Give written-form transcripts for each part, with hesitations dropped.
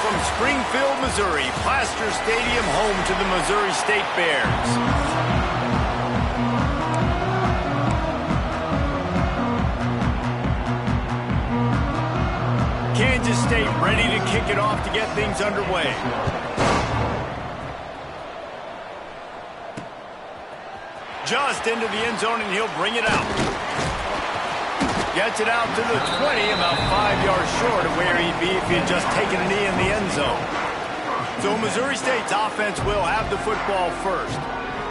from Springfield, Missouri, Plaster Stadium, home to the Missouri State Bears. Kansas State ready to kick it off to get things underway. Just into the end zone, and he'll bring it out. Gets it out to the 20, about 5 yards short of where he'd be if he had just taken a knee in the end zone. So Missouri State's offense will have the football first.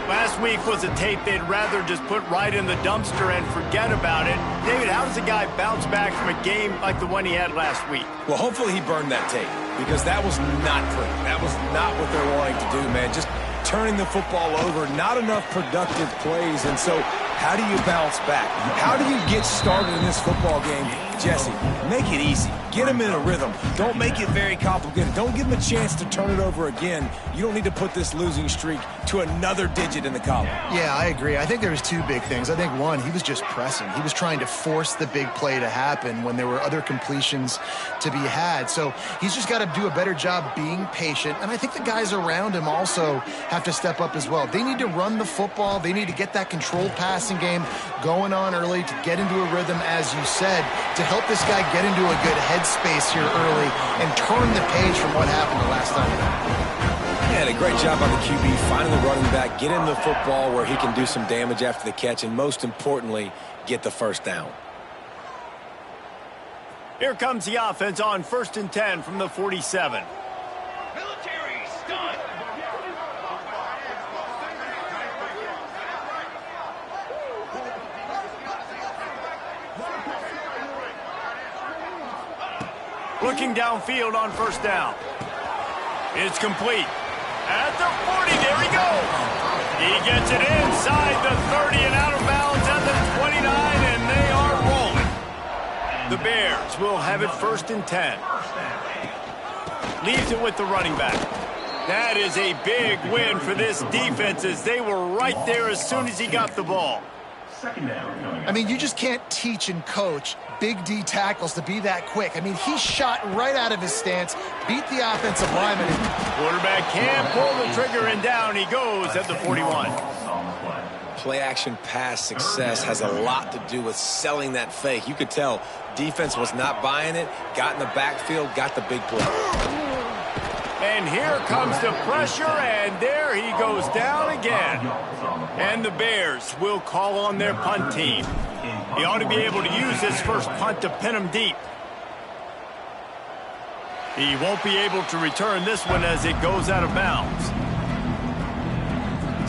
Last week was a tape they'd rather just put right in the dumpster and forget about it. David, how does a guy bounce back from a game like the one he had last week? Well, hopefully he burned that tape, because that was not pretty. That was not what they're wanting to do, man. Just turning the football over, not enough productive plays. And so how do you bounce back? How do you get started in this football game? Jesse, make it easy. Get him in a rhythm. Don't make it very complicated. Don't give him a chance to turn it over again. You don't need to put this losing streak to another digit in the column. Yeah, I agree. I think there was two big things. I think, one, he was just pressing. He was trying to force the big play to happen when there were other completions to be had. So he's just got to do a better job being patient. And I think the guys around him also have to step up as well. They need to run the football. They need to get that controlled passing game going on early to get into a rhythm, as you said, to help this guy get into a good headspace here early and turn the page from what happened the last time. Yeah, a great job on the QB, finding the running back, get him the football where he can do some damage after the catch, and most importantly, get the first down. Here comes the offense on 1st and 10 from the 47. Military stunt. Looking downfield on 1st down. It's complete. At the 40, there he goes. He gets it inside the 30 and out of bounds at the 29, and they are rolling. The Bears will have it 1st and 10. Leaves it with the running back. That is a big win for this defense, as they were right there as soon as he got the ball. I mean, you just can't teach and coach Big D tackles to be that quick. I mean, he shot right out of his stance, beat the offensive lineman. Quarterback can't pull the trigger, and down he goes at the 41. Play-action pass success has a lot to do with selling that fake. You could tell defense was not buying it, got in the backfield, got the big play. And here comes the pressure, and there he goes down again. And the Bears will call on their punt team. He ought to be able to use his first punt to pin him deep. He won't be able to return this one as it goes out of bounds.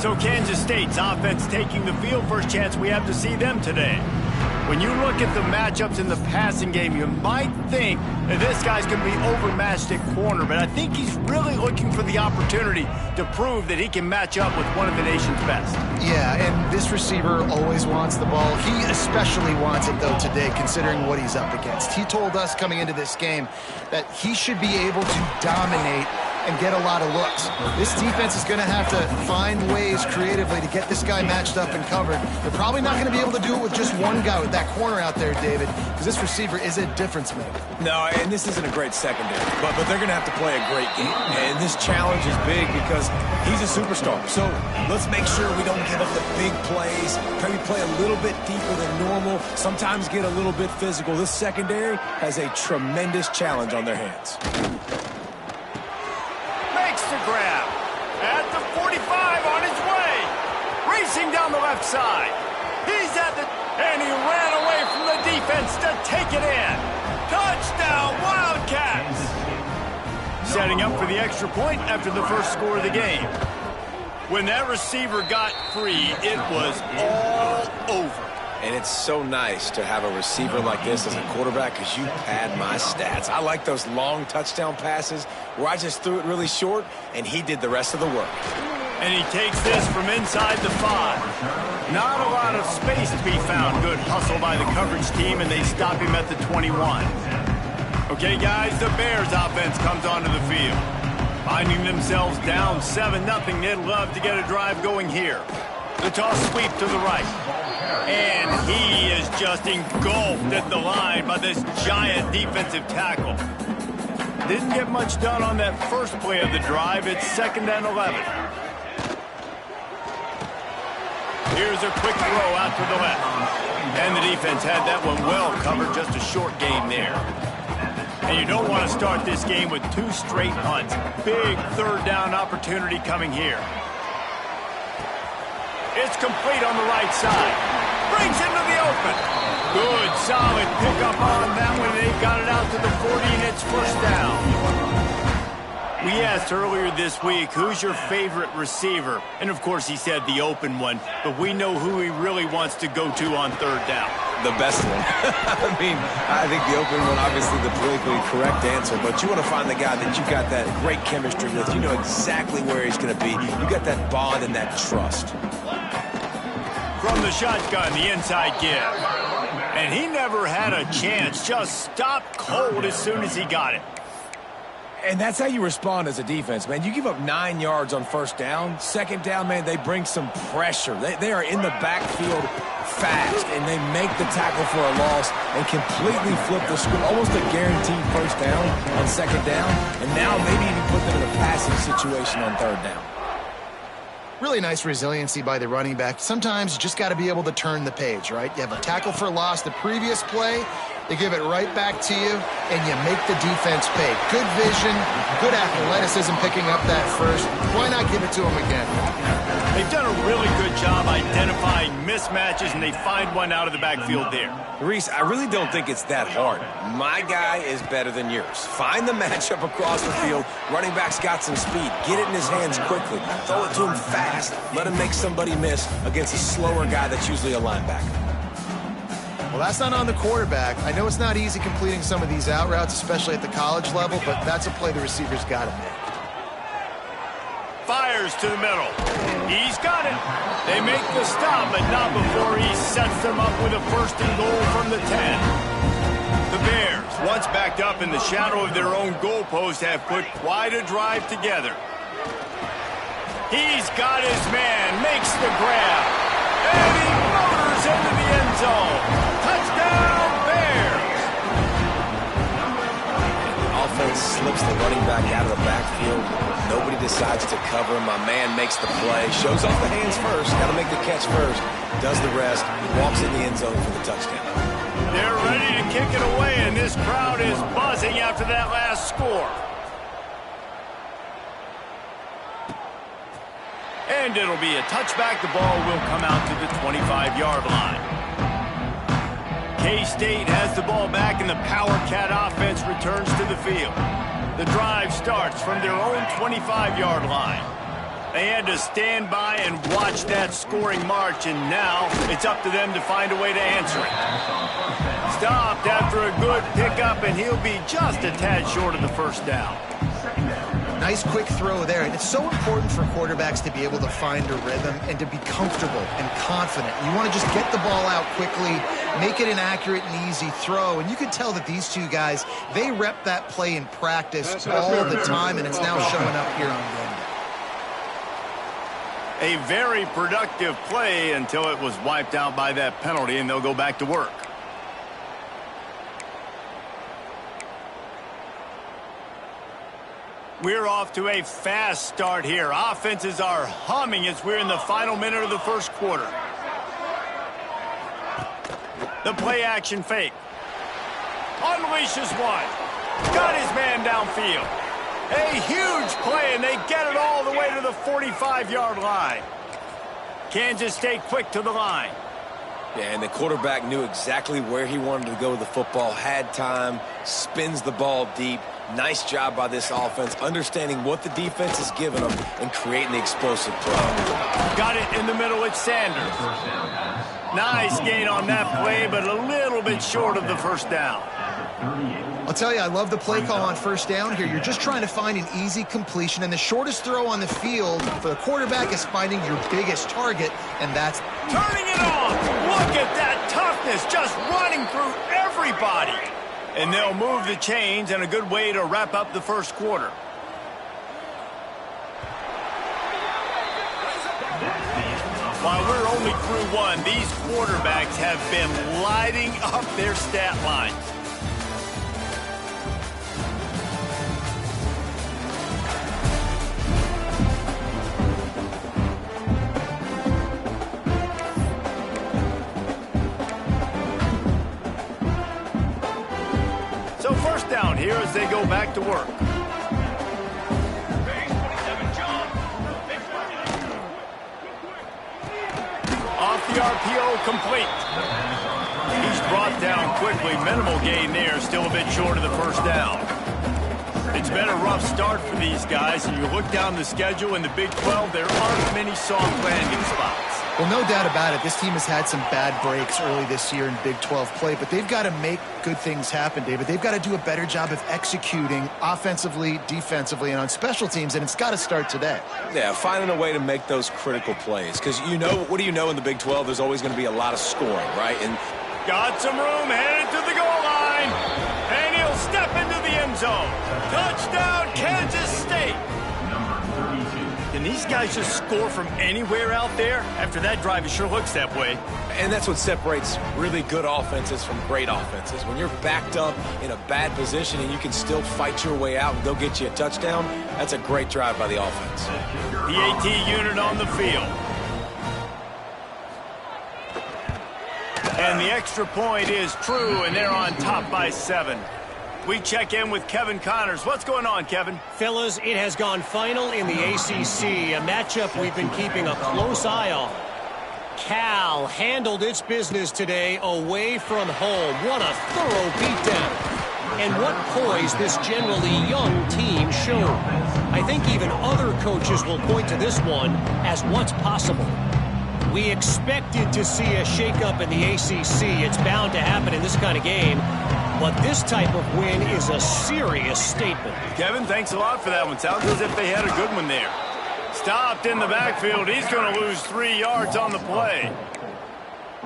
So Kansas State's offense taking the field. First chance we have to see them today. When you look at the matchups in the passing game, you might think that this guy's going to be overmatched at corner, but I think he's really looking for the opportunity to prove that he can match up with one of the nation's best. Yeah, and this receiver always wants the ball. He especially wants it, though, today, considering what he's up against. He told us coming into this game that he should be able to dominate and get a lot of looks. This defense is going to have to find ways creatively to get this guy matched up and covered. They're probably not going to be able to do it with just one guy with that corner out there, David, because this receiver is a difference maker. No, and this isn't a great secondary, but they're going to have to play a great game. And this challenge is big because he's a superstar. So let's make sure we don't give up the big plays. Maybe play a little bit deeper than normal, sometimes get a little bit physical. This secondary has a tremendous challenge on their hands. Makes the grab at the 45 on his way, racing down the left side. He's at the, and he ran away from the defense to take it in. Touchdown, Wildcats! Setting up for the extra point after the first score of the game. When that receiver got free, it was all over. And it's so nice to have a receiver like this as a quarterback because you pad my stats. I like those long touchdown passes where I just threw it really short and he did the rest of the work. And he takes this from inside the 5. Not a lot of space to be found. Good hustle by the coverage team, and they stop him at the 21. Okay, guys, the Bears offense comes onto the field. Finding themselves down 7-0, they'd love to get a drive going here. The toss sweep to the right. And he is just engulfed at the line by this giant defensive tackle. Didn't get much done on that first play of the drive. It's 2nd and 11. Here's a quick throw out to the left. And the defense had that one well covered, just a short gain there. And you don't want to start this game with 2 straight punts. Big 3rd down opportunity coming here. It's complete on the right side. Brings into the open. Good, solid pickup on that one. They got it out to the 40, and it's 1st down. We asked earlier this week, who's your favorite receiver? And, of course, he said the open one. But we know who he really wants to go to on 3rd down. The best one. I mean, I think the open one, obviously the politically correct answer, but you want to find the guy that you got that great chemistry with. You know exactly where he's going to be. You got that bond and that trust. From the shotgun, the inside give. And he never had a chance. Just stopped cold as soon as he got it. And that's how you respond as a defense, man. You give up 9 yards on 1st down. 2nd down, man, they bring some pressure. They are in the backfield fast, and they make the tackle for a loss and completely flip the script. Almost a guaranteed 1st down on 2nd down. And now maybe even put them in a passing situation on 3rd down. Really nice resiliency by the running back. Sometimes you just got to be able to turn the page, right? You have a tackle for loss the previous play, they give it right back to you, and you make the defense pay. Good vision, good athleticism picking up that first. Why not give it to them again? They've done a really good job identifying mismatches, and they find one out of the backfield there. Reese, I really don't think it's that hard. My guy is better than yours. Find the matchup across the field. Running back's got some speed. Get it in his hands quickly. Throw it to him fast. Let him make somebody miss against a slower guy that's usually a linebacker. Well, that's not on the quarterback. I know it's not easy completing some of these out routes, especially at the college level, but that's a play the receiver's got to make. Fires to the middle. He's got it. They make the stop, but not before he sets them up with a 1st and goal from the 10. The Bears, once backed up in the shadow of their own goalpost, have put quite a drive together. He's got his man, makes the grab, and he motors into the end zone. Touchdown, Bears! Offense slips the running back out of the backfield. Nobody decides to cover him. My man makes the play. Shows off the hands first. Got to make the catch first. Does the rest. Walks in the end zone for the touchdown. They're ready to kick it away, and this crowd is buzzing after that last score. And it'll be a touchback. The ball will come out to the 25-yard line. K-State has the ball back, and the Power Cat offense returns to the field. The drive starts from their own 25-yard line. They had to stand by and watch that scoring march, and now it's up to them to find a way to answer it. Stopped after a good pickup, and he'll be just a tad short of the 1st down. Nice quick throw there. And it's so important for quarterbacks to be able to find a rhythm and to be comfortable and confident. You want to just get the ball out quickly, make it an accurate and easy throw. And you can tell that these two guys, they rep that play in practice all the time, and it's now showing up here on game day. A very productive play until it was wiped out by that penalty, and they'll go back to work. We're off to a fast start here. Offenses are humming as we're in the final minute of the 1st quarter. The play action fake. Unleashes one. Got his man downfield. A huge play, and they get it all the way to the 45-yard line. Kansas State quick to the line. Yeah, and the quarterback knew exactly where he wanted to go with the football, had time, spins the ball deep. Nice job by this offense, understanding what the defense is giving them and creating the explosive play. Got it in the middle with Sanders. Nice gain on that play, but a little bit short of the 1st down. I'll tell you, I love the play call on 1st down here. You're just trying to find an easy completion, and the shortest throw on the field for the quarterback is finding your biggest target, and that's turning it on. Look at that toughness, just running through everybody. And they'll move the chains, and a good way to wrap up the 1st quarter. While we're only through one, these quarterbacks have been lighting up their stat lines. here as they go back to work. Base 27, John. Off the RPO, complete. He's brought down quickly. Minimal gain there, still a bit short of the first down. It's been a rough start for these guys, and you look down the schedule in the Big 12, there aren't many soft landing spots. Well, no doubt about it. This team has had some bad breaks early this year in Big 12 play, but they've got to make good things happen, David. They've got to do a better job of executing offensively, defensively, and on special teams, and it's got to start today. Yeah, finding a way to make those critical plays. Because what do you know in the Big 12? There's always going to be a lot of scoring, right? And got some room, headed to the goal line, and he'll step into the end zone. Touchdown, Kansas State. Can these guys just score from anywhere out there? After that drive, it sure looks that way. And that's what separates really good offenses from great offenses. When you're backed up in a bad position and you can still fight your way out and go get you a touchdown, that's a great drive by the offense. The AT unit on the field. And the extra point is true, and they're on top by 7. We check in with Kevin Connors. What's going on, Kevin? Fellas, it has gone final in the ACC, a matchup we've been keeping a close eye on. Cal handled its business today away from home. What a thorough beatdown. And what poise this generally young team showed. I think even other coaches will point to this one as what's possible. We expected to see a shakeup in the ACC. It's bound to happen in this kind of game. But this type of win is a serious statement. Kevin, thanks a lot for that one. Sounds as if they had a good one there. Stopped in the backfield. He's going to lose 3 yards on the play.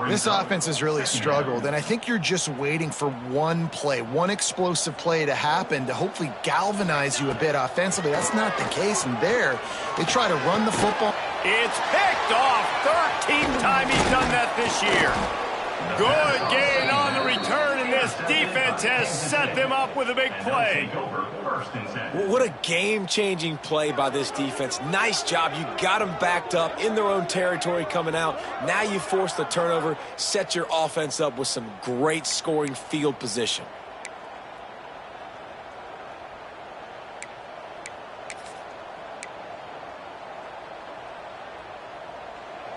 This offense has really struggled, and I think you're just waiting for one play, one explosive play to happen to hopefully galvanize you a bit offensively. That's not the case, and there, they try to run the football. It's picked off. 13th time he's done that this year. Good gain on the return, and this defense has set them up with a big play. What a game-changing play by this defense. Nice job. You got them backed up in their own territory coming out. Now you force the turnover, set your offense up with some great scoring field position.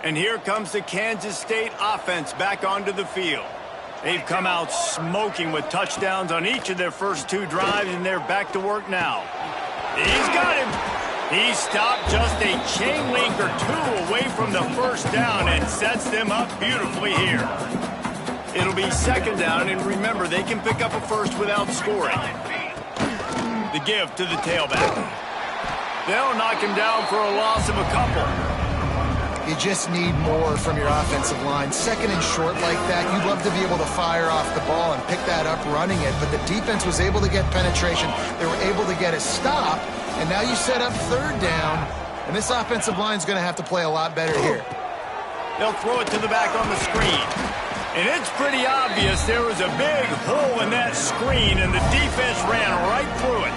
And here comes the Kansas State offense back onto the field. They've come out smoking with touchdowns on each of their first 2 drives, and they're back to work now. He's got him. He stopped just a chain link or 2 away from the first down and sets them up beautifully here. It'll be 2nd down, and remember, they can pick up a first without scoring. The give to the tailback. They'll knock him down for a loss of a couple. You just need more from your offensive line. 2nd and short like that, you'd love to be able to fire off the ball and pick that up running it, but the defense was able to get penetration. They were able to get a stop, and now you set up 3rd down, and this offensive line is going to have to play a lot better here. They'll throw it to the back on the screen. And it's pretty obvious there was a big hole in that screen, and the defense ran right through it.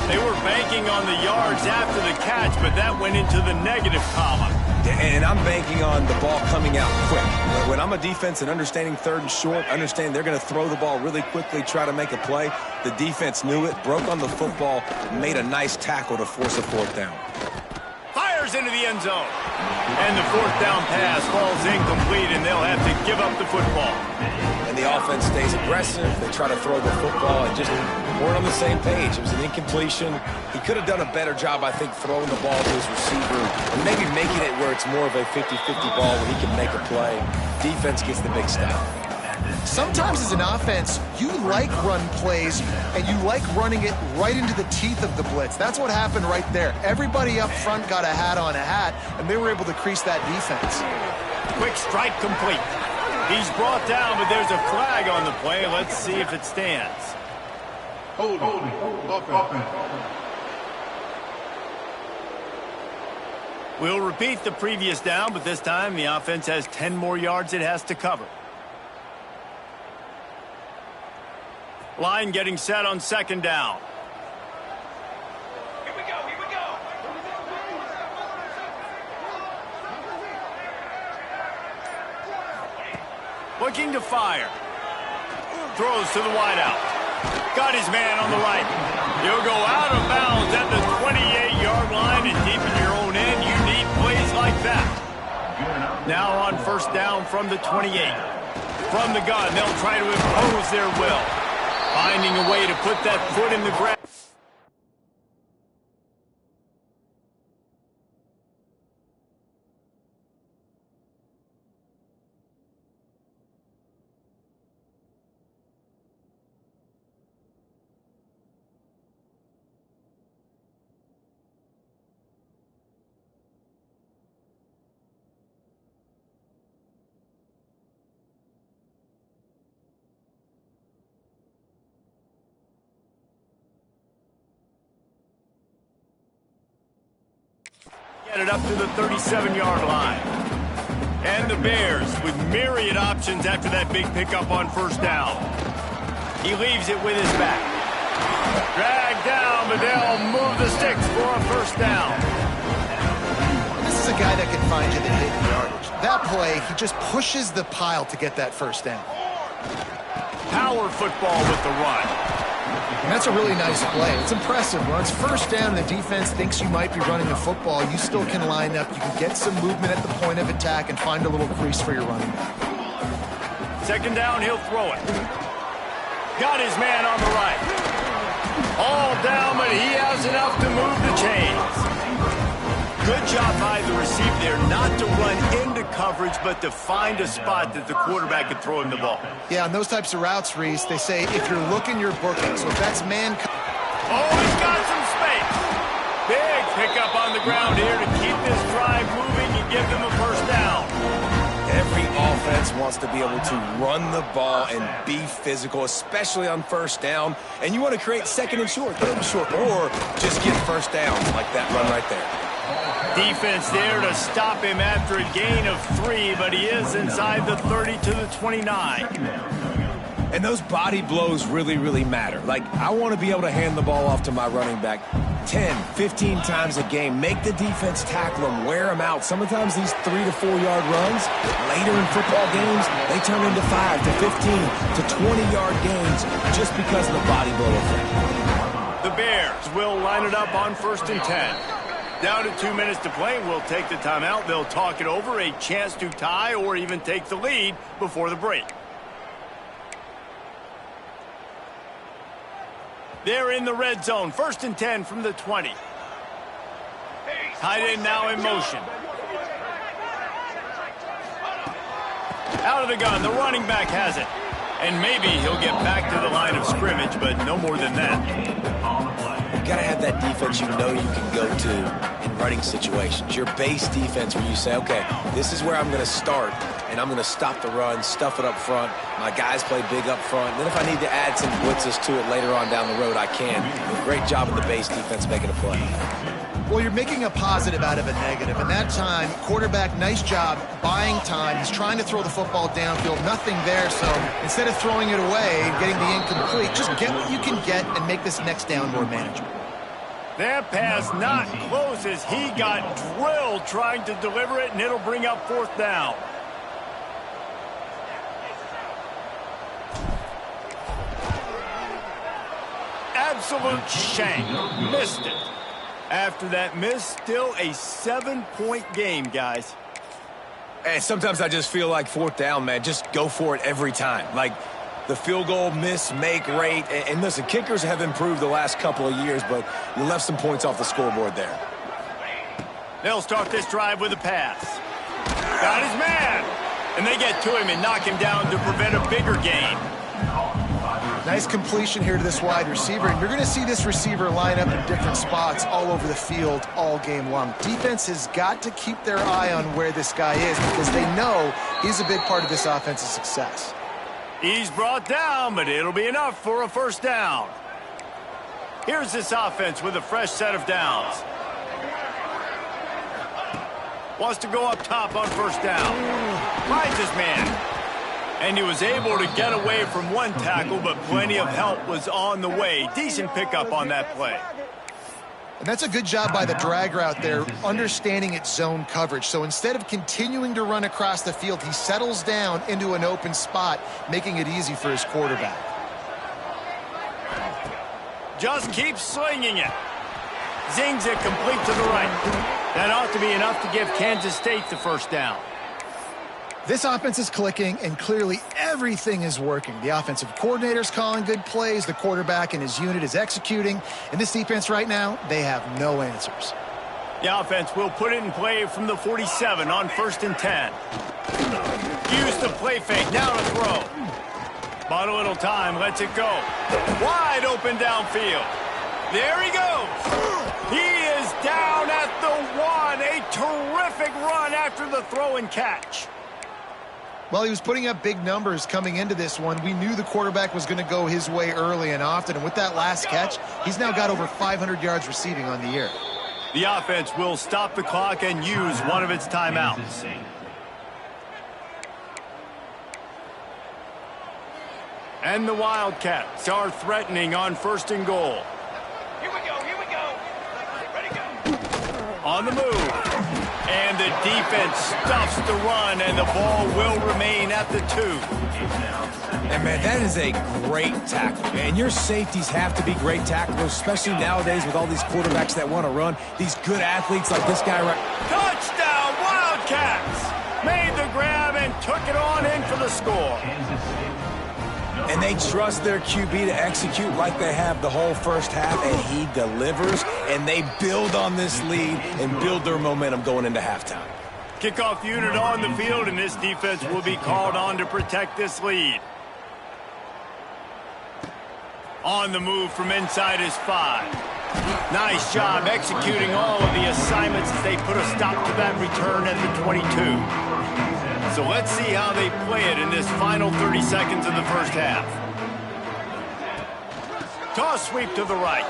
They were banking on the yards after the catch, but that went into the negative column. And I'm banking on the ball coming out quick. When I'm a defense and understanding 3rd and short, understand they're going to throw the ball really quickly, try to make a play. The defense knew it, broke on the football, made a nice tackle to force a 4th down. Fires into the end zone. And the 4th down pass falls incomplete, and they'll have to give up the football. And the offense stays aggressive. They try to throw the football and just weren't on the same page. It was an incompletion. He could have done a better job, I think, throwing the ball to his receiver and maybe making it where it's more of a 50-50 ball where he can make a play. Defense gets the big stop. Sometimes as an offense, you like run plays, and you like running it right into the teeth of the blitz. That's what happened right there. Everybody up front got a hat on a hat, and they were able to crease that defense. Quick strike complete. He's brought down, but there's a flag on the play. Let's see if it stands. Holding. Offense. We'll repeat the previous down, but this time the offense has 10 more yards it has to cover. Line getting set on 2nd down. Here we go. Looking to fire. Throws to the wideout. Got his man on the right. He'll go out of bounds at the 28-yard line, and deep in your own end, you need plays like that. Now on first down from the 28. From the gun, they'll try to impose their will. Finding a way to put that foot in the ground. Get it up to the 37-yard line. And the Bears with myriad options after that big pickup on first down. He leaves it with his back. Dragged down, but they'll move the sticks for a first down. This is a guy that can find you the hidden yardage. That play, he just pushes the pile to get that first down. Power football with the run. And that's a really nice play. It's impressive. When it's first down, the defense thinks you might be running the football. You still can line up. You can get some movement at the point of attack and find a little crease for your running back. Second down, he'll throw it. Got his man on the right. All down, but he has enough to move the chains. Good job by the receiver there, not to run into coverage, but to find a spot that the quarterback could throw him the ball. Yeah, on those types of routes, Reese, they say if you're looking, you're booking. So if that's man... Oh, he's got some space. Big pickup on the ground here to keep this drive moving and give them a first down. Every offense wants to be able to run the ball and be physical, especially on first down. And you want to create second and short, third and short, or just get first down like that run right there. Defense there to stop him after a gain of 3, but he is inside the 30 to the 29. And those body blows really, really matter. Like, I want to be able to hand the ball off to my running back 10, 15 times a game. Make the defense tackle them, wear them out. Sometimes these 3 to 4 yard runs, later in football games, they turn into 5 to 15 to 20-yard gains just because of the body blow effect. The Bears will line it up on first and 10. Down to 2 minutes to play. We'll take the timeout. They'll talk it over. A chance to tie or even take the lead before the break. They're in the red zone. First and 10 from the 20. Tight end now in motion. Out of the gun. The running back has it. And maybe he'll get back to the line of scrimmage, but no more than that. You got to have that defense you know you can go to in running situations. Your base defense where you say, okay, this is where I'm going to start, and I'm going to stop the run, stuff it up front. My guys play big up front. And then if I need to add some blitzes to it later on down the road, I can. Great job of the base defense making a play. Well, you're making a positive out of a negative. And that time, quarterback, nice job buying time. He's trying to throw the football downfield. Nothing there. So instead of throwing it away and getting the incomplete, just get what you can get and make this next down more manageable. That pass not close as he got drilled trying to deliver it, and it'll bring up fourth down. Absolute shank. Missed it. After that miss, still a 7-point game, guys. And sometimes I just feel like fourth down, man. Just go for it every time. Like the field goal miss, make rate. And listen, kickers have improved the last couple of years, but you left some points off the scoreboard there. They'll start this drive with a pass. Got his man. And they get to him and knock him down to prevent a bigger gain. Nice completion here to this wide receiver. And you're going to see this receiver line up in different spots all over the field all game long. Defense has got to keep their eye on where this guy is because they know he's a big part of this offense's success. He's brought down, but it'll be enough for a first down. Here's this offense with a fresh set of downs. Wants to go up top on first down. Finds his man. And he was able to get away from one tackle, but plenty of help was on the way. Decent pickup on that play. And that's a good job by the drag route there, understanding its zone coverage. So instead of continuing to run across the field, he settles down into an open spot, making it easy for his quarterback. Just keeps slinging it. Zings it complete to the right. That ought to be enough to give Kansas State the first down. This offense is clicking, and clearly everything is working. The offensive coordinator's calling good plays. The quarterback and his unit is executing. And this defense right now, they have no answers. The offense will put it in play from the 47 on 1st and 10. Use the play fake. Now to throw. Bought a little time. Lets it go. Wide open downfield. There he goes. He is down at the 1. A terrific run after the throw and catch. Well, he was putting up big numbers coming into this one. We knew the quarterback was going to go his way early and often. And with that last catch, he's now got over 500 yards receiving on the year. The offense will stop the clock and use one of its timeouts. And the Wildcats are threatening on 1st and goal. Here we go. Ready, go. On the move. And the defense stuffs the run, and the ball will remain at the 2. And, man, that is a great tackle. And your safeties have to be great tacklers, especially nowadays with all these quarterbacks that want to run. These good athletes like this guy right. Touchdown, Wildcats! Made the grab and took it on in for the score. And they trust their QB to execute like they have the whole first half, and he delivers, and they build on this lead and build their momentum going into halftime. Kickoff unit on the field, and this defense will be called on to protect this lead. On the move from inside his 5. Nice job executing all of the assignments as they put a stop to that return at the 22. So let's see how they play it in this final 30 seconds of the first half. Toss sweep to the right.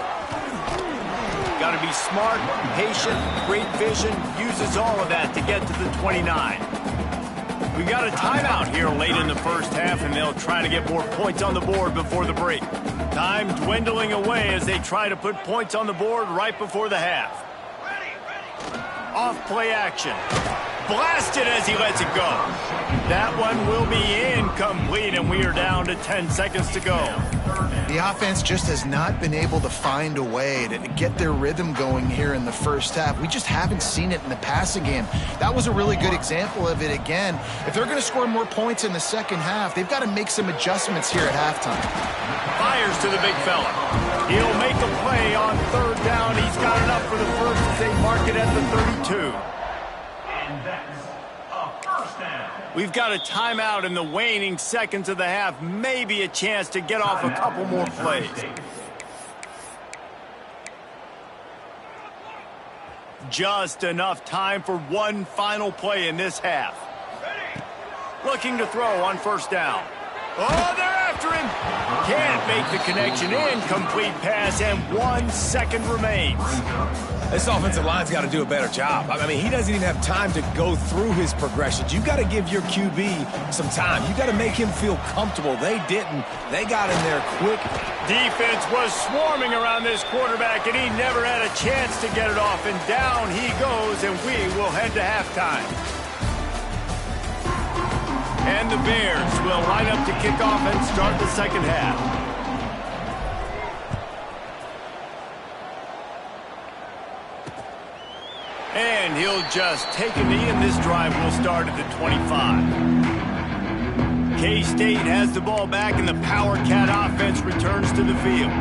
Got to be smart, patient, great vision, uses all of that to get to the 29. We got a timeout here late in the first half, and they'll try to get more points on the board before the break. Time dwindling away as they try to put points on the board right before the half. Off play action. Blasted as he lets it go. That one will be incomplete, and we are down to 10 seconds to go. The offense just has not been able to find a way to get their rhythm going here in the first half. We just haven't seen it in the passing game. That was a really good example of it again. If they're going to score more points in the second half, they've got to make some adjustments here at halftime. Fires to the big fella. He'll make a play on 3rd down. He's got enough for the first as they mark it at the 32. And that's a first down. We've got a timeout in the waning seconds of the half. Maybe a chance to get off a couple more plays. Just enough time for one final play in this half. Looking to throw on 1st down. Oh, they're after him. Can't make the connection. Incomplete pass, and 1 second remains. This offensive line's got to do a better job. I mean, he doesn't even have time to go through his progressions. You got to give your QB some time. You got to make him feel comfortable. They didn't. They got in there quick. Defense was swarming around this quarterback, and he never had a chance to get it off. And down he goes, and we will head to halftime. And the Bears will line up to kick off and start the second half. And he'll just take a knee, and this drive will start at the 25. K-State has the ball back, and the Power Cat offense returns to the field.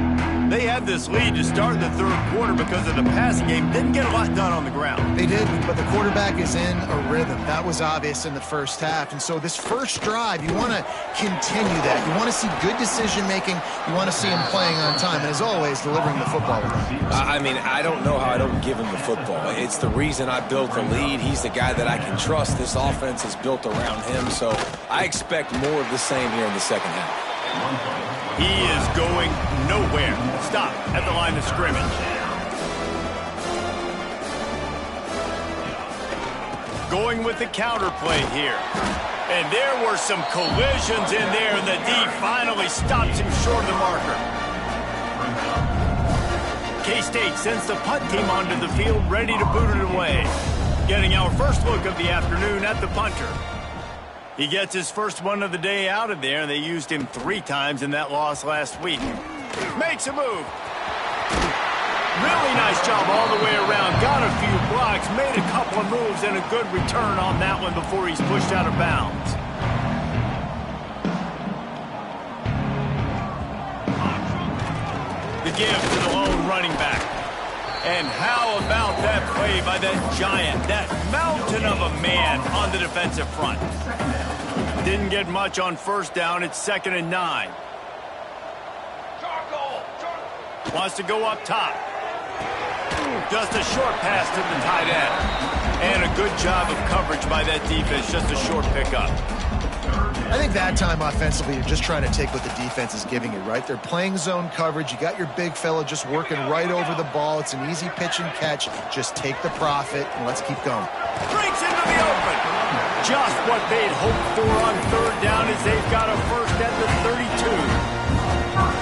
They had this lead to start the 3rd quarter because of the passing game. Didn't get a lot done on the ground. They did, but the quarterback is in a rhythm. That was obvious in the first half. And so this first drive, you want to continue that. You want to see good decision-making. You want to see him playing on time. And as always, delivering the football. I mean, I don't know how I don't give him the football. It's the reason I built the lead. He's the guy that I can trust. This offense is built around him. So I expect more of the same here in the second half. He is going nowhere. Stop at the line of scrimmage. Going with the counter play here. And there were some collisions in there, and the D finally stops him short of the marker. K-State sends the punt team onto the field, ready to boot it away. Getting our first look of the afternoon at the punter. He gets his first one of the day out of there, and they used him 3 times in that loss last week. Makes a move. Really nice job all the way around. Got a few blocks, made a couple of moves, and a good return on that one before he's pushed out of bounds. The give to the lone running back. And how about that play by that giant, that mountain of a man on the defensive front? Didn't get much on first down. It's 2nd and 9. Wants to go up top. Just a short pass to the tight end. And a good job of coverage by that defense. Just a short pickup. I think that time offensively, you're just trying to take what the defense is giving you, right? They're playing zone coverage. You got your big fella just working right over the ball. It's an easy pitch and catch. Just take the profit and let's keep going. Breaks into the open. Just what they'd hoped for on 3rd down as they've got a first at the 32.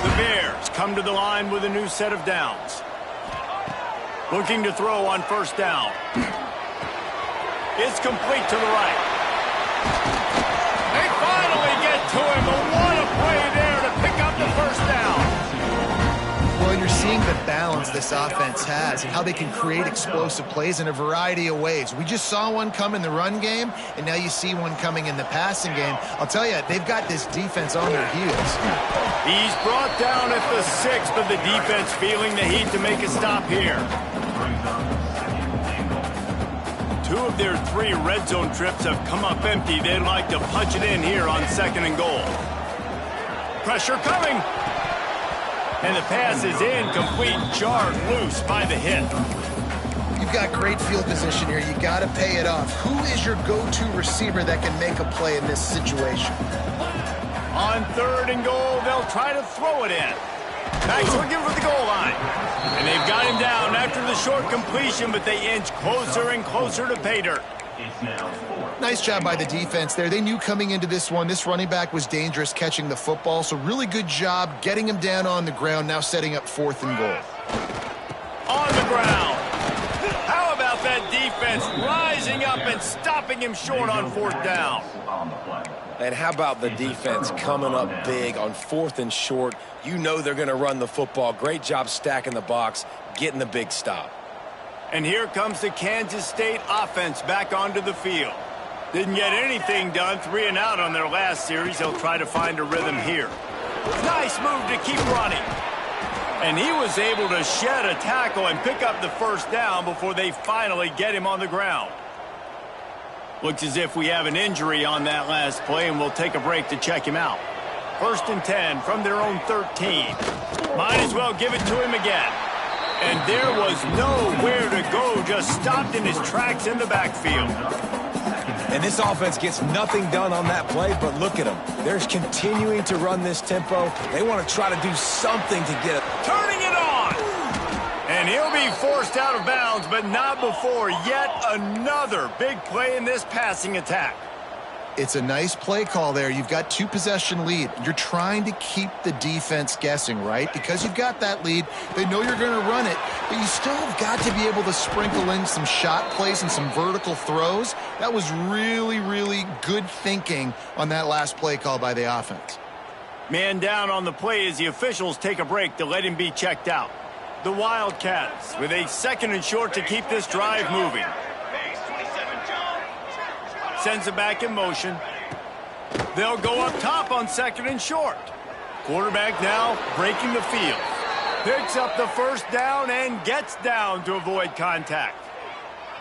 The Bears come to the line with a new set of downs. Looking to throw on 1st down. It's complete to the right. They finally get to him, but what a play there to pick up the 1st down. Well, you're seeing the balance this offense has and how they can create explosive plays in a variety of ways. We just saw one come in the run game, and now you see one coming in the passing game. I'll tell you, they've got this defense on their heels. He's brought down at the 6, but the defense feeling the heat to make a stop here. 2 of their 3 red zone trips have come up empty. They'd like to punch it in here on 2nd and goal. Pressure coming. And the pass is incomplete, jarred loose by the hit. You've got great field position here. You got to pay it off. Who is your go-to receiver that can make a play in this situation? On 3rd and goal, they'll try to throw it in. Back's looking for the goal line. And they've got him down after the short completion, but they inch closer and closer to pay dirt. Nice job by the defense there. They knew coming into this one, this running back was dangerous catching the football, so really good job getting him down on the ground, now setting up 4th and goal. On the ground. How about that defense rising up and stopping him short on 4th down? And how about the defense coming up big on 4th and short? You know they're going to run the football. Great job stacking the box, getting the big stop. And here comes the Kansas State offense back onto the field. Didn't get anything done, 3 and out on their last series. They'll try to find a rhythm here. Nice move to keep running. And he was able to shed a tackle and pick up the 1st down before they finally get him on the ground. Looks as if we have an injury on that last play, and we'll take a break to check him out. 1st and 10 from their own 13. Might as well give it to him again. And there was nowhere to go, just stopped in his tracks in the backfield. And this offense gets nothing done on that play, but look at them. They're continuing to run this tempo. They want to try to do something to get it. Turning it on! And he'll be forced out of bounds, but not before yet another big play in this passing attack. It's a nice play call there. You've got 2-possession lead. You're trying to keep the defense guessing, right? Because you've got that lead, they know you're going to run it, but you still have got to be able to sprinkle in some shot plays and some vertical throws. That was really, really good thinking on that last play call by the offense. Man down on the play as the officials take a break to let him be checked out. The Wildcats with a 2nd and short to keep this drive moving. Sends it back in motion. They'll go up top on 2nd and short. Quarterback now breaking the field. Picks up the 1st down and gets down to avoid contact.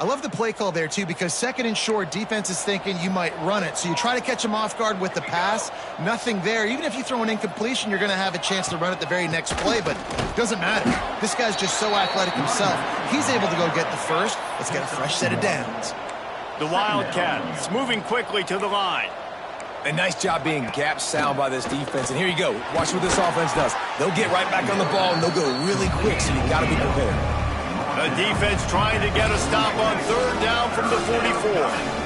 I love the play call there, too, because 2nd and short, defense is thinking you might run it. So you try to catch them off guard with the pass. Nothing there. Even if you throw an incompletion, you're going to have a chance to run it the very next play, but it doesn't matter. This guy's just so athletic himself. He's able to go get the 1st. Let's get a fresh set of downs. The Wildcats moving quickly to the line. A nice job being gap sound by this defense. And here you go. Watch what this offense does. They'll get right back on the ball, and they'll go really quick, so you got to be prepared. The defense trying to get a stop on 3rd down from the 44.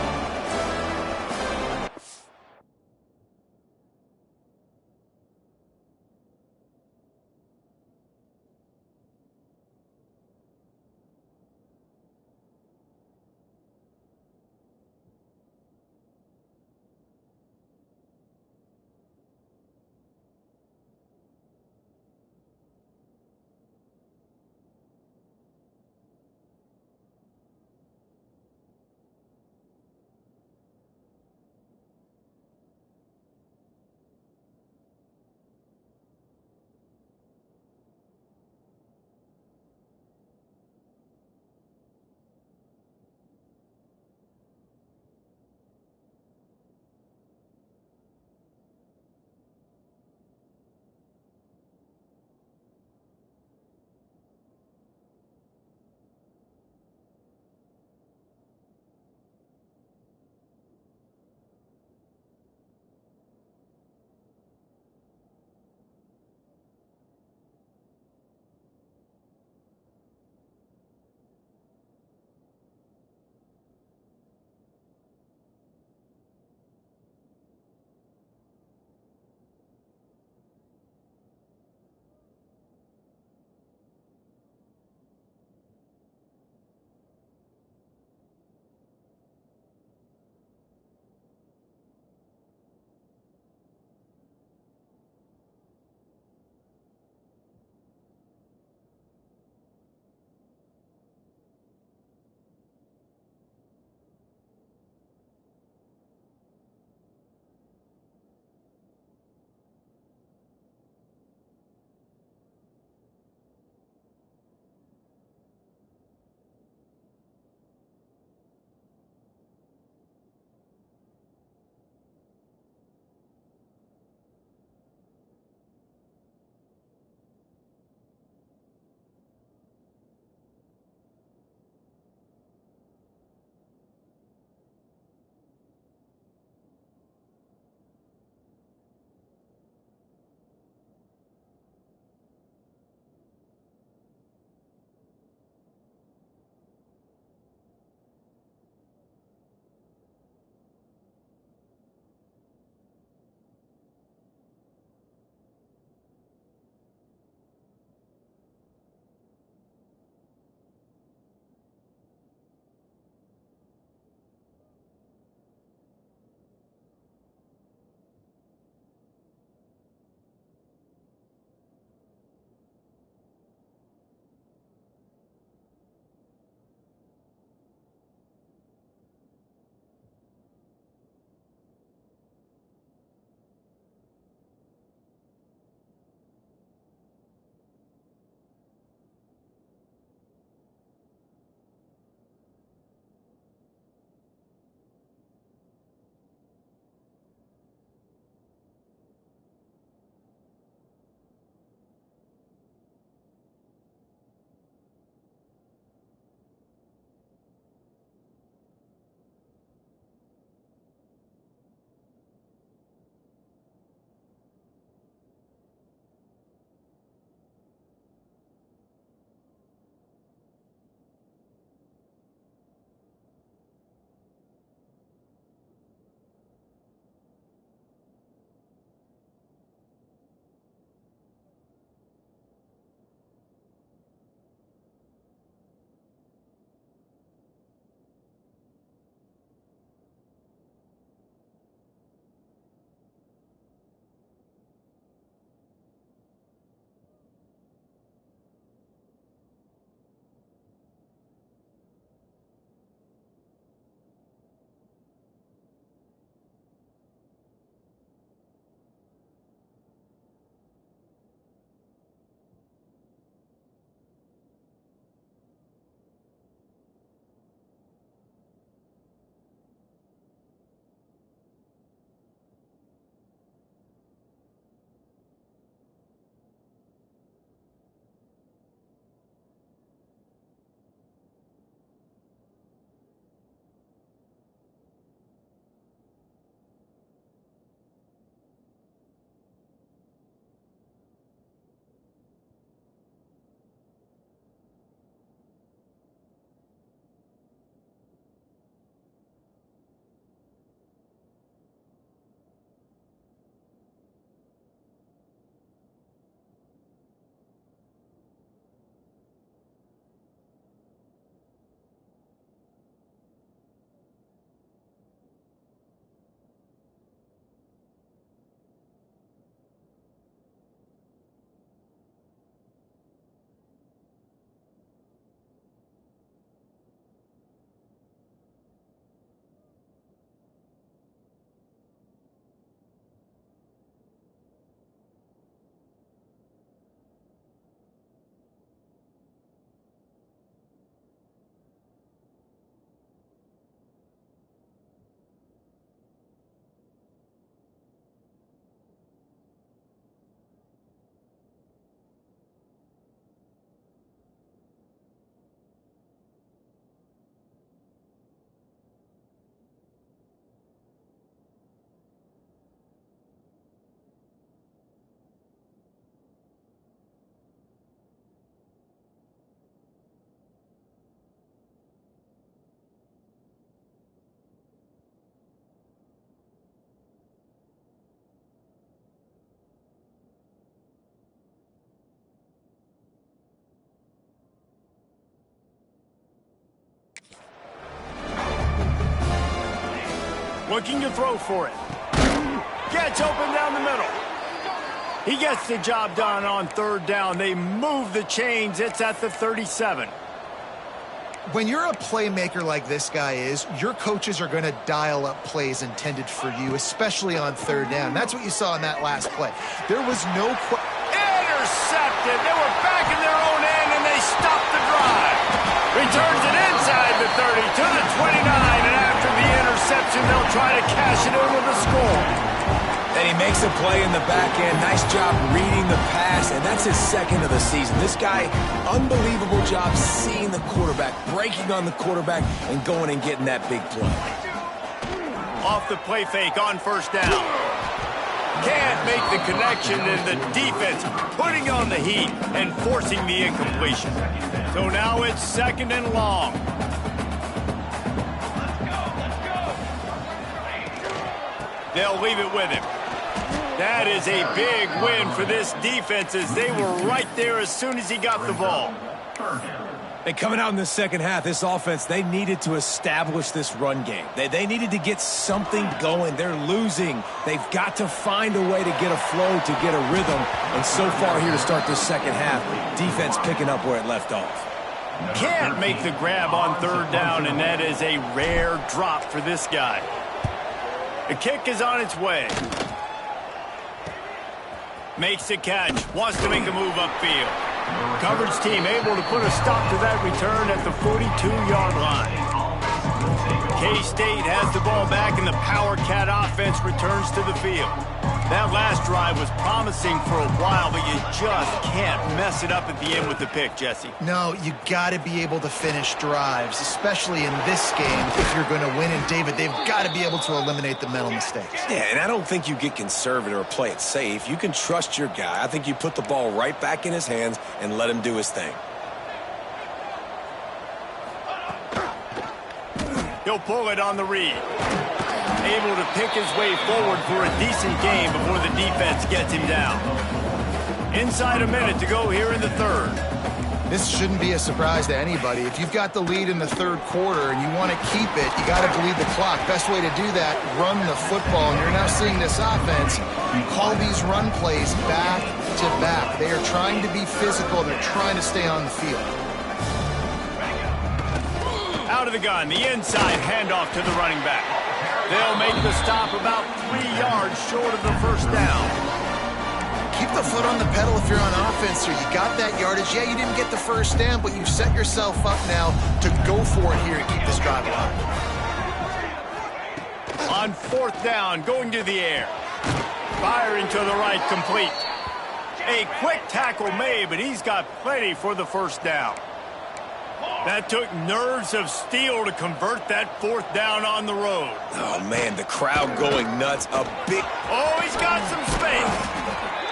Looking to throw for it. Gets open down the middle. He gets the job done on third down. They move the chains. It's at the 37. When you're a playmaker like this guy is, your coaches are going to dial up plays intended for you, especially on third down. That's what you saw in that last play. There was no intercepted. They were back in their own end, and they stopped the drive. Returns it inside the 30 to the 29, and after the interception, they'll try to cash it in with a score. And he makes a play in the back end. Nice job reading the pass, and that's his second of the season. This guy, unbelievable job seeing the quarterback, breaking on the quarterback, and going and getting that big play. Off the play fake on first down. Can't make the connection, and the defense putting on the heat and forcing the incompletion. So now it's second and long. They'll leave it with him. That is a big win for this defense as they were right there as soon as he got the ball. And coming out in the second half, this offense, they needed to establish this run game. They needed to get something going. They're losing. They've got to find a way to get a flow, to get a rhythm. And so far here to start this second half, defense picking up where it left off. Can't make the grab on third down, and that is a rare drop for this guy. The kick is on its way. Makes the catch. Wants to make a move upfield. Coverage team able to put a stop to that return at the 42-yard line. K-State has the ball back, and the Power Cat offense returns to the field. That last drive was promising for a while, but you just can't mess it up at the end with the pick, Jesse. No, you got to be able to finish drives, especially in this game if you're going to win. And, David, they've got to be able to eliminate the mental mistakes. Yeah, and I don't think you get conservative or play it safe. You can trust your guy. I think you put the ball right back in his hands and let him do his thing. He'll pull it on the read. Able to pick his way forward for a decent game before the defense gets him down. Inside a minute to go here in the third. This shouldn't be a surprise to anybody. If you've got the lead in the third quarter and you want to keep it, you got to bleed the clock. Best way to do that, run the football. And you're now seeing this offense call these run plays back to back. They are trying to be physical. They're trying to stay on the field. Out of the gun, the inside handoff to the running back. They'll make the stop about 3 yards short of the first down. Keep the foot on the pedal if you're on offense here. You got that yardage. Yeah, you didn't get the first down, but you've set yourself up now to go for it here and keep this drive alive. On fourth down, going to the air. Firing to the right, complete. A quick tackle made, but he's got plenty for the first down. That took nerves of steel to convert that fourth down on the road. Oh, man, the crowd going nuts. A big... Oh, he's got some space.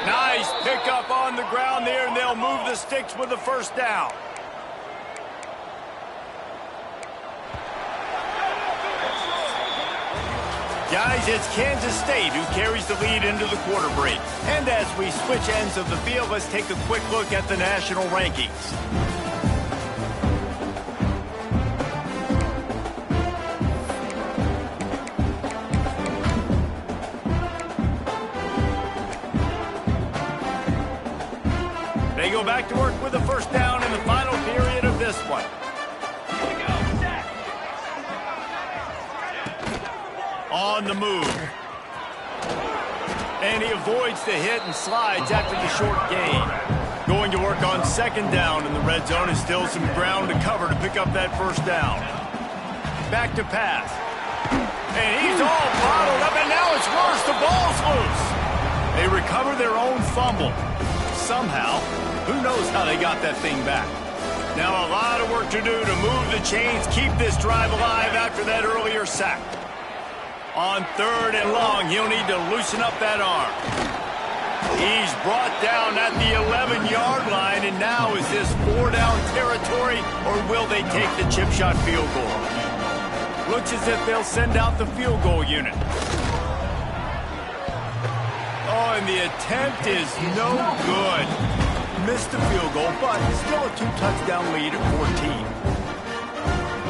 Nice pickup on the ground there, and they'll move the sticks with the first down. Guys, it's Kansas State who carries the lead into the quarter break. And as we switch ends of the field, let's take a quick look at the national rankings. They go back to work with the first down in the final period of this one. On the move. And he avoids the hit and slides after the short gain. Going to work on second down in the red zone is still some ground to cover to pick up that first down. Back to pass. And he's all bottled up, and now it's worse. The ball's loose. They recover their own fumble. Somehow, who knows how they got that thing back. Now a lot of work to do to move the chains, keep this drive alive after that earlier sack. On third and long, he'll need to loosen up that arm. He's brought down at the 11-yard line, and now is this 4-down territory, or will they take the chip shot field goal? Looks as if they'll send out the field goal unit. Oh, and the attempt is no good. Missed the field goal, but still a 2-touchdown lead at 14.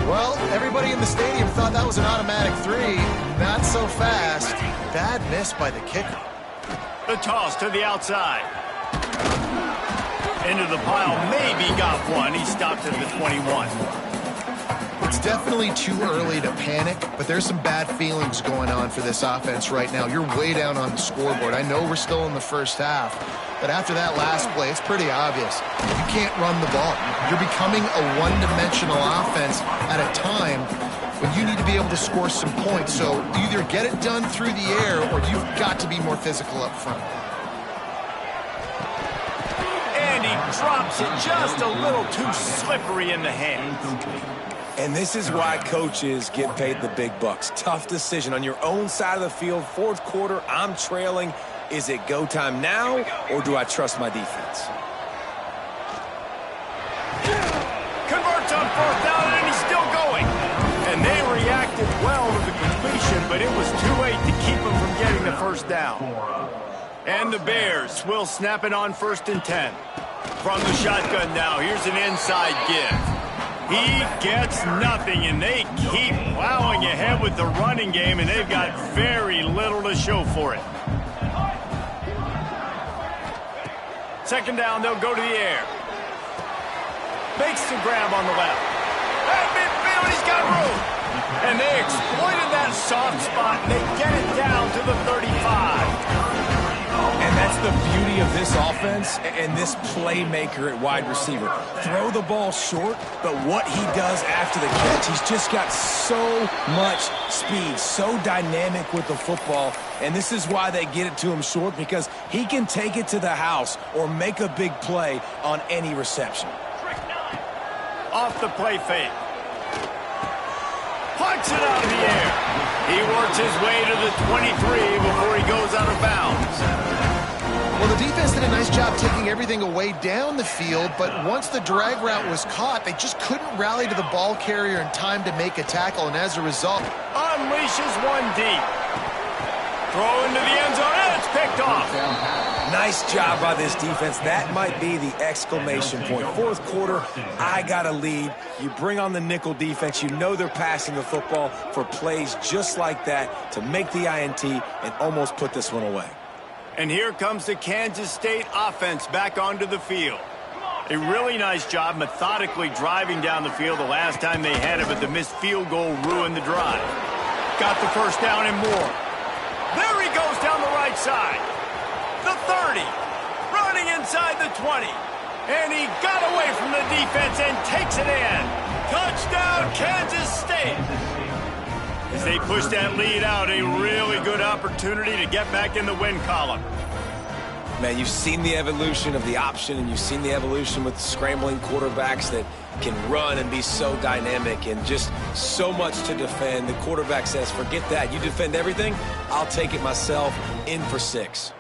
Well, everybody in the stadium thought that was an automatic 3. Not so fast. Bad miss by the kicker. The toss to the outside. Into the pile, maybe got one. He stopped at the 21. It's definitely too early to panic, but there's some bad feelings going on for this offense right now. You're way down on the scoreboard. I know we're still in the first half, but after that last play, it's pretty obvious. You can't run the ball. You're becoming a one-dimensional offense at a time when you need to be able to score some points. So either get it done through the air or you've got to be more physical up front. And he drops it just a little too slippery in the hands. And this is why coaches get paid the big bucks. Tough decision on your own side of the field. Fourth quarter, I'm trailing. Is it go time now, or do I trust my defense? Converts on fourth down, and he's still going. And they reacted well to the completion, but it was too late to keep him from getting the first down. And the Bears will snap it on 1st and 10. From the shotgun now, here's an inside give. He gets nothing, and they keep plowing ahead with the running game, and they've got very little to show for it. 2nd down, they'll go to the air. Makes the grab on the left. At midfield, he's got room. And they exploited that soft spot, and they get it down to the 35. And that's the beauty of this offense and this playmaker at wide receiver. Throw the ball short, but what he does after the catch, he's just got so much speed, so dynamic with the football. And this is why they get it to him short, because he can take it to the house or make a big play on any reception. Off the play fake. Punts it out of the air. He works his way to the 23 before he goes out of bounds. Well, the defense did a nice job taking everything away down the field, but once the drag route was caught, they just couldn't rally to the ball carrier in time to make a tackle, and as a result, unleashes one deep. Throw into the end zone, and it's picked off. Nice job by this defense. That might be the exclamation point. Fourth quarter, I got a lead. You bring on the nickel defense. You know they're passing the football for plays just like that to make the INT and almost put this one away. And here comes the Kansas State offense back onto the field. A really nice job methodically driving down the field the last time they had it, but the missed field goal ruined the drive. Got the first down and more. There he goes down the right side. The 30. Running inside the 20. And he got away from the defense and takes it in. Touchdown, Kansas State. As they push that lead out, a really good opportunity to get back in the win column. Man, you've seen the evolution of the option, and you've seen the evolution with scrambling quarterbacks that can run and be so dynamic and just so much to defend. The quarterback says, forget that. You defend everything, I'll take it myself. In for 6.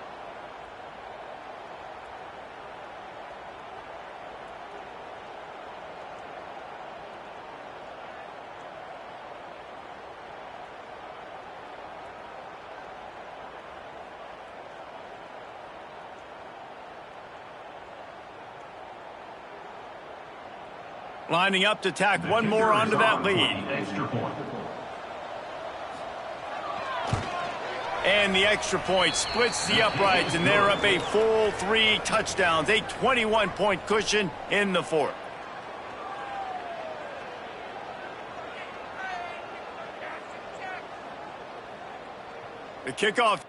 Lining up to tack one more onto that lead. And the extra point splits the uprights, and they're up a full 3 touchdowns, a 21-point cushion in the 4th. The kickoff.